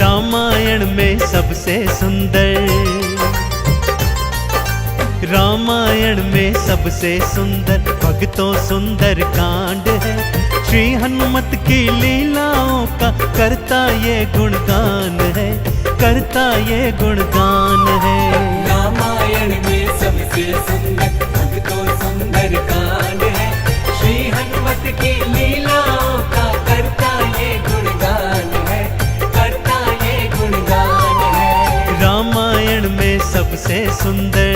रामायण में सबसे सुंदर, रामायण में सबसे सुंदर भक्तों सुंदर कांड है। श्री हनुमत की लीलाओं का करता ये गुणगान है, करता ये गुणगान है। रामायण में सबसे सुंदर भक्तों सुंदर कांड है। श्री हनुमत की लीलाओं का करता ये गुणगान है, करता ये गुणगान है। रामायण में सबसे सुंदर।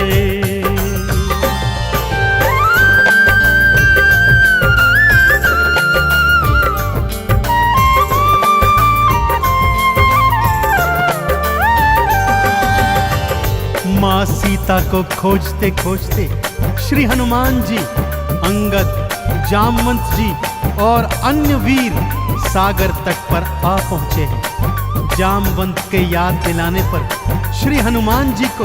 माँ सीता को खोजते खोजते श्री हनुमान जी, अंगद, जामवंत जी और अन्य वीर सागर तट पर आ पहुंचे हैं। जामवंत के याद दिलाने पर श्री हनुमान जी को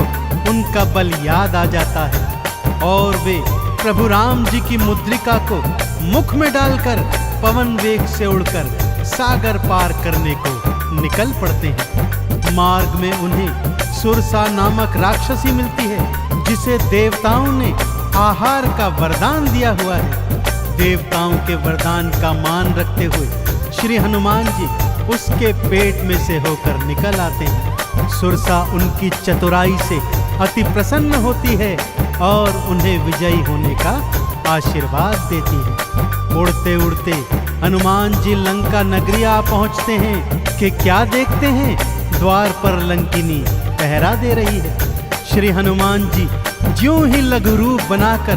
उनका बल याद आ जाता है और वे प्रभु राम जी की मुद्रिका को मुख में डालकर पवन वेग से उड़कर सागर पार करने को निकल पड़ते हैं। मार्ग में उन्हें सुरसा नामक राक्षसी मिलती है, जिसे देवताओं ने आहार का वरदान दिया हुआ है। देवताओं के वरदान का मान रखते हुए श्री हनुमान जी उसके पेट में से होकर निकल आते हैं। सुरसा उनकी चतुराई से अति प्रसन्न होती है और उन्हें विजयी होने का आशीर्वाद देती है। उड़ते उड़ते हनुमान जी लंका नगरी आ पहुंचते हैं कि क्या देखते हैं, द्वार पर लंकिनी पहरा दे रही है। श्री हनुमान जी ज्यों ही लघु रूप बनाकर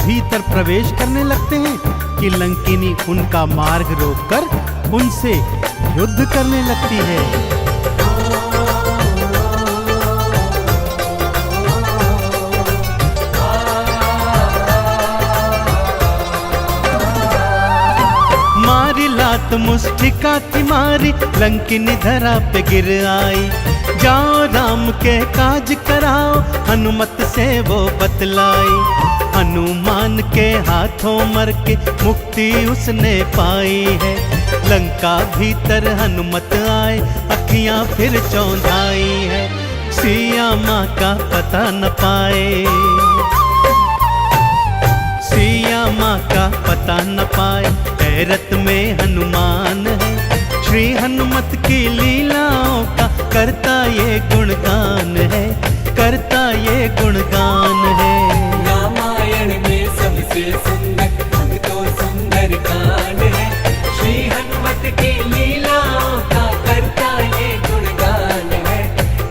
भीतर प्रवेश करने लगते हैं कि लंकिनी उनका मार्ग रोककर उनसे युद्ध करने लगती है। मारी लात मुष्टिका की मारी, लंकिनी धरा पे गिर आई। जाओ राम के काज कराओ, हनुमत से वो बतलाई। हनुमान के हाथों मर के मुक्ति उसने पाई है। लंका भीतर हनुमत आए, अखियां फिर चौंधाई है। सिया माँ का पता न पाए, सिया माँ का पता न पाए, हैरत में हनुमान है। श्री हनुमत की लीलाओं का करता ये गुणगान है, करता ये गुणगान है। रामायण में सबसे सुंदर भक्तों सुंदर कांड है। श्री हनुमत की लीलाओं का करता ये गुणगान है,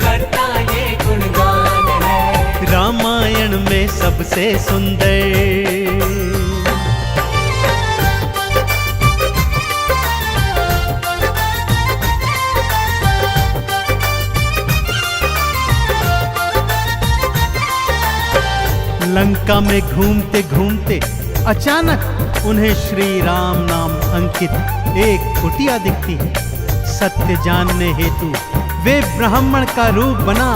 करता ये गुणगान है। रामायण में सबसे सुंदर। लंका में घूमते घूमते अचानक उन्हें श्री राम नाम अंकित एक कुटिया दिखती है। सत्य जानने हेतु वे ब्राह्मण का रूप बना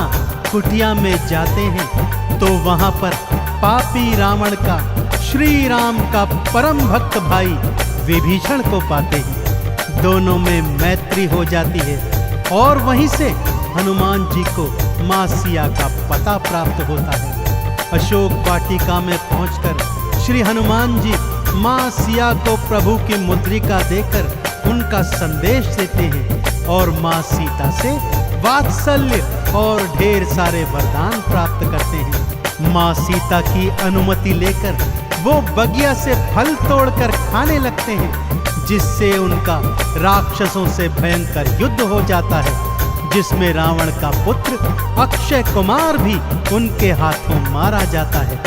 कुटिया में जाते हैं तो वहां पर पापी रावण का श्री राम का परम भक्त भाई विभीषण को पाते हैं। दोनों में मैत्री हो जाती है और वहीं से हनुमान जी को माँ सिया का पता प्राप्त होता है। अशोक वाटिका में पहुंचकर श्री हनुमान जी माँ सिया को प्रभु की मुद्रिका देकर उनका संदेश देते हैं और माँ सीता से वात्सल्य और ढेर सारे वरदान प्राप्त करते हैं। माँ सीता की अनुमति लेकर वो बगिया से फल तोड़कर खाने लगते हैं, जिससे उनका राक्षसों से भयंकर युद्ध हो जाता है, जिसमें रावण का पुत्र अक्षय कुमार भी उनके हाथों मारा जाता है।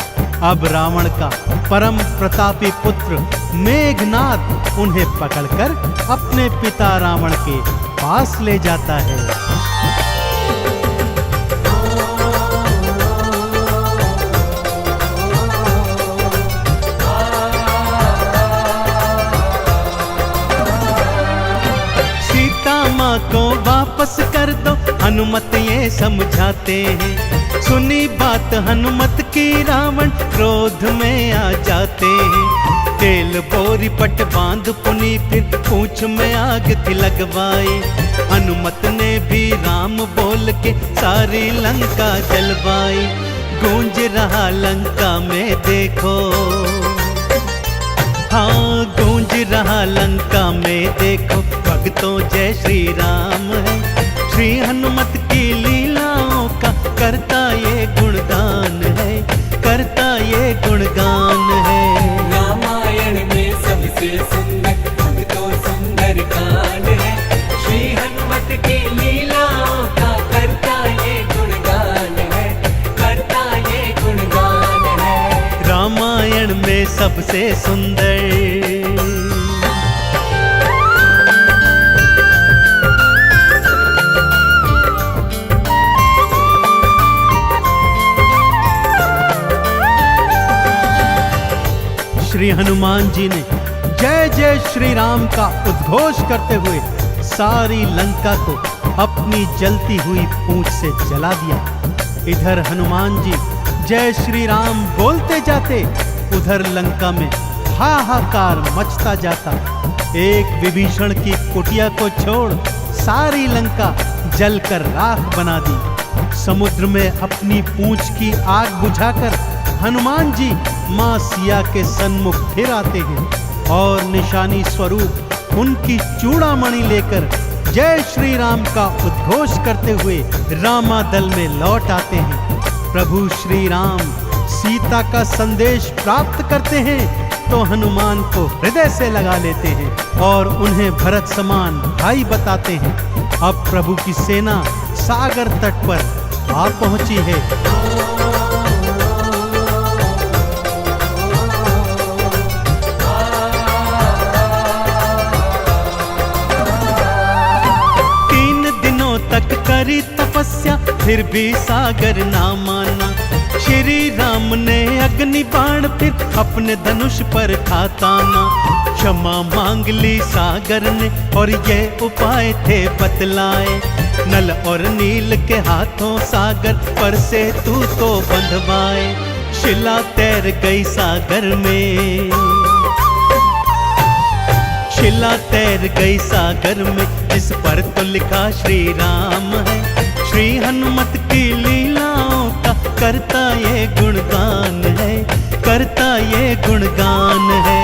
अब रावण का परम प्रतापी पुत्र मेघनाद उन्हें पकड़कर अपने पिता रावण के पास ले जाता है। को वापस कर दो, हनुमत ये समझाते हैं। सुनी बात हनुमत की रावण क्रोध में आ जाते हैं। तेल बोरी पट बांध पुनी फिर पूंछ में आग थी लगवाई। हनुमत ने भी खोल के सारी लंका जलवाई। गूंज रहा लंका में देखो, हाँ गूंज रहा लंका में देखो, भक्तों जय श्री राम है। श्री हनुमत की लीलाओं का करता ये गुणगान है, करता ये गुणगान है। रामायण में सबसे सुंदर भक्तों सुंदर कांड है। श्री हनुमत की लीलाओं का करता ये गुणगान है, करता ये गुणगान है। रामायण में सबसे सुंदर। श्री हनुमान जी ने जय जय श्री राम का उद्घोष करते हुए सारी लंका को अपनी जलती हुई पूंछ से जला दिया। इधर हनुमान जी जय श्री राम बोलते जाते, उधर लंका में हाहाकार मचता जाता। एक विभीषण की कुटिया को छोड़ सारी लंका जलकर राख बना दी। समुद्र में अपनी पूंछ की आग बुझाकर हनुमान जी मां सिया के सन्मुख फिर आते हैं और निशानी स्वरूप उनकी चूड़ामणि लेकर जय श्री राम का उद्घोष करते हुए रामादल में लौट आते हैं। प्रभु श्री राम सीता का संदेश प्राप्त करते हैं तो हनुमान को हृदय से लगा लेते हैं और उन्हें भरत समान भाई बताते हैं। अब प्रभु की सेना सागर तट पर आ पहुंची है। तक करी तपस्या फिर भी सागर ना माना। श्री राम ने अग्नि बाण फिर अपने धनुष पर खाताना। क्षमा मांग ली सागर ने और ये उपाय थे बतलाए। नल और नील के हाथों सागर पर से तू तो बंधवाए। शिला तैर गई सागर में, शिला तैर गई सागर में, जिस पर तो लिखा श्री राम है। श्री हनुमत की लीलाओं का करता ये गुणगान है, करता ये गुणगान है।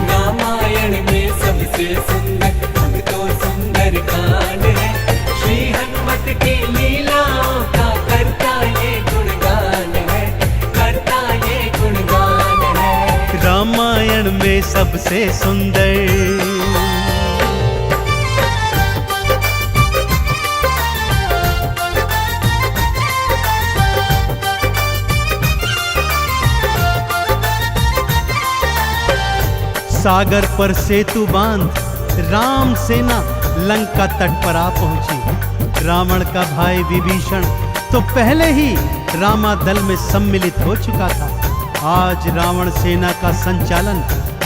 रामायण में सबसे सुंदर भक्तों सुंदर कांड है। श्री हनुमत की लीलाओं का करता ये गुणगान है, करता ये गुणगान है। रामायण में सबसे सुंदर। सागर पर सेतु बांध राम सेना लंका तट पर आ पहुंची। रावण का भाई विभीषण तो पहले ही रामादल में सम्मिलित हो चुका था। आज रावण सेना का संचालन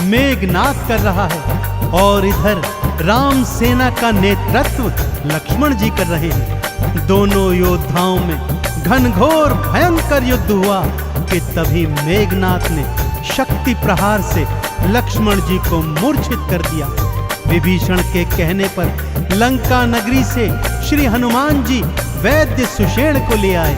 मेघनाद कर रहा है और इधर राम सेना का नेतृत्व लक्ष्मण जी कर रहे हैं। दोनों योद्धाओं में घनघोर भयंकर युद्ध हुआ कि तभी मेघनाद ने शक्ति प्रहार से लक्ष्मण जी को मूर्छित कर दिया। विभीषण के कहने पर लंका नगरी से श्री हनुमान जी वैद्य सुषेण को ले आए।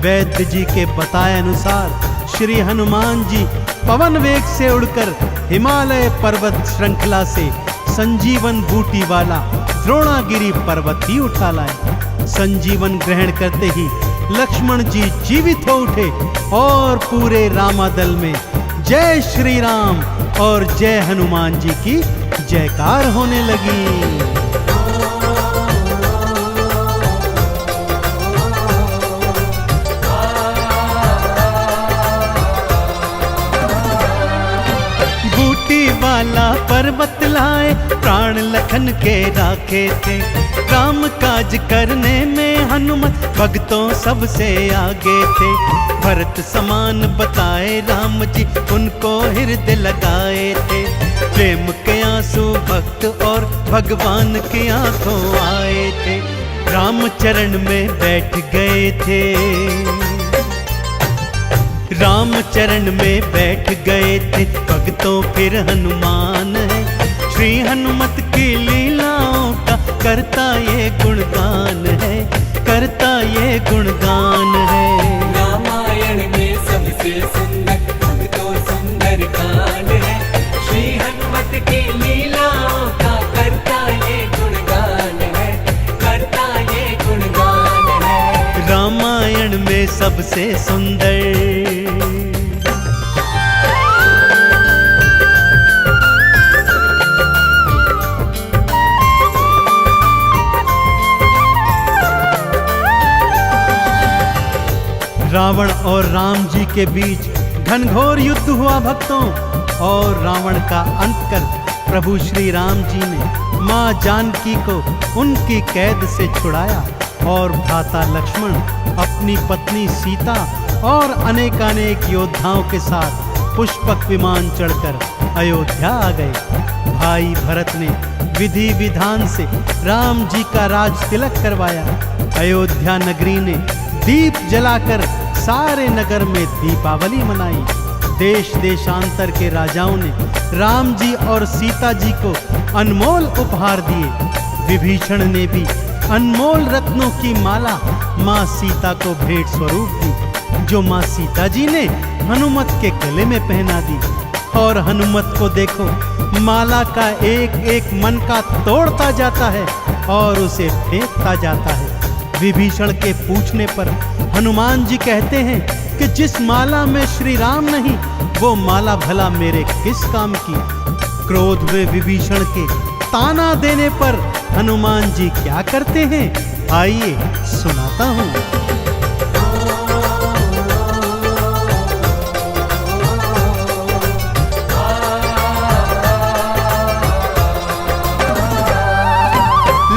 वैद्य जी के बताए अनुसार श्री हनुमान जी पवन वेग से उड़कर हिमालय पर्वत श्रृंखला से संजीवन बूटी वाला द्रोणागिरी पर्वत ही उठा लाए। संजीवन ग्रहण करते ही लक्ष्मण जी जीवित हो उठे और पूरे रामादल में जय श्री राम और जय हनुमान जी की जयकार होने लगी। वाला पर्वत लाए प्राण लखन के राखे थे। काम काज करने में हनुमत भक्तों सबसे आगे थे। भरत समान बताए राम जी उनको हृदय लगाए थे। प्रेम के आंसू भक्त और भगवान की आंखों आए थे। राम चरण में बैठ गए थे। राम चरण में बैठ गए थे भक्तों फिर हनुमान है। श्री हनुमत की लीलाओं का करता ये गुणगान है, करता ये गुणगान है। रामायण में सबसे सुंदर भक्तों सुंदर कांड है। श्री हनुमत की लीलाओं का करता ये गुणगान है, करता ये गुणगान है। रामायण में सबसे सुंदर। रावण और राम जी के बीच घनघोर युद्ध हुआ भक्तों, और रावण का अंत कर प्रभु श्री राम जी ने मां जानकी को उनकी कैद से छुड़ाया, और भ्राता लक्ष्मण अपनी पत्नी सीता और अनेकानेक योद्धाओं के साथ पुष्पक विमान चढ़कर अयोध्या आ गए। भाई भरत ने विधि विधान से राम जी का राज तिलक करवाया। अयोध्या नगरी ने दीप जलाकर सारे नगर में दीपावली मनाई। देश देशांतर के राजाओं ने राम जी और सीता जी को अनमोल उपहार दिए। विभीषण ने भी अनमोल रत्नों की माला मां सीता को भेंट स्वरूप दी, जो मां सीता जी ने हनुमत के गले में पहना दी। और हनुमत को देखो, माला का एक एक मन का तोड़ता जाता है और उसे फेंकता जाता है। विभीषण के पूछने पर हनुमान जी कहते हैं कि जिस माला में श्री राम नहीं, वो माला भला मेरे किस काम की। क्रोध में विभीषण के ताना देने पर हनुमान जी क्या करते हैं, आइए सुनाता हूं।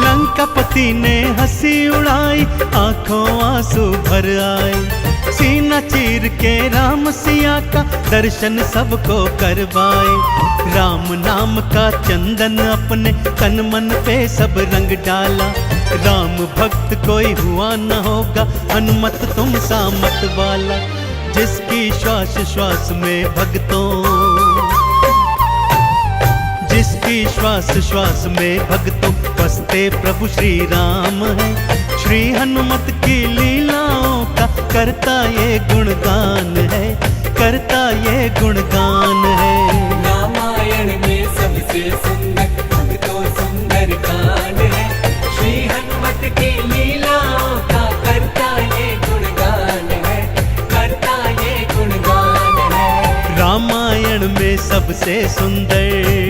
लंकापति ने हंसी उड़ाई, आंखों आंसू भर आए। सीना चीर के राम सिया का दर्शन सबको करवाए। राम नाम का चंदन अपने तन मन पे सब रंग डाला। राम भक्त कोई हुआ न होगा, हनुमत तुम सा मत वाला। जिसकी श्वास श्वास में भक्तों, जिसकी श्वास श्वास में भक्तों बसते प्रभु श्री राम है। श्री हनुमत की लीलाओं का करता ये गुणगान है, करता ये गुणगान है। रामायण में सबसे सुंदर भक्तों सुंदर कांड है। श्री हनुमत की लीलाओं का करता ये गुणगान है, करता ये गुणगान है। रामायण में सबसे सुंदर।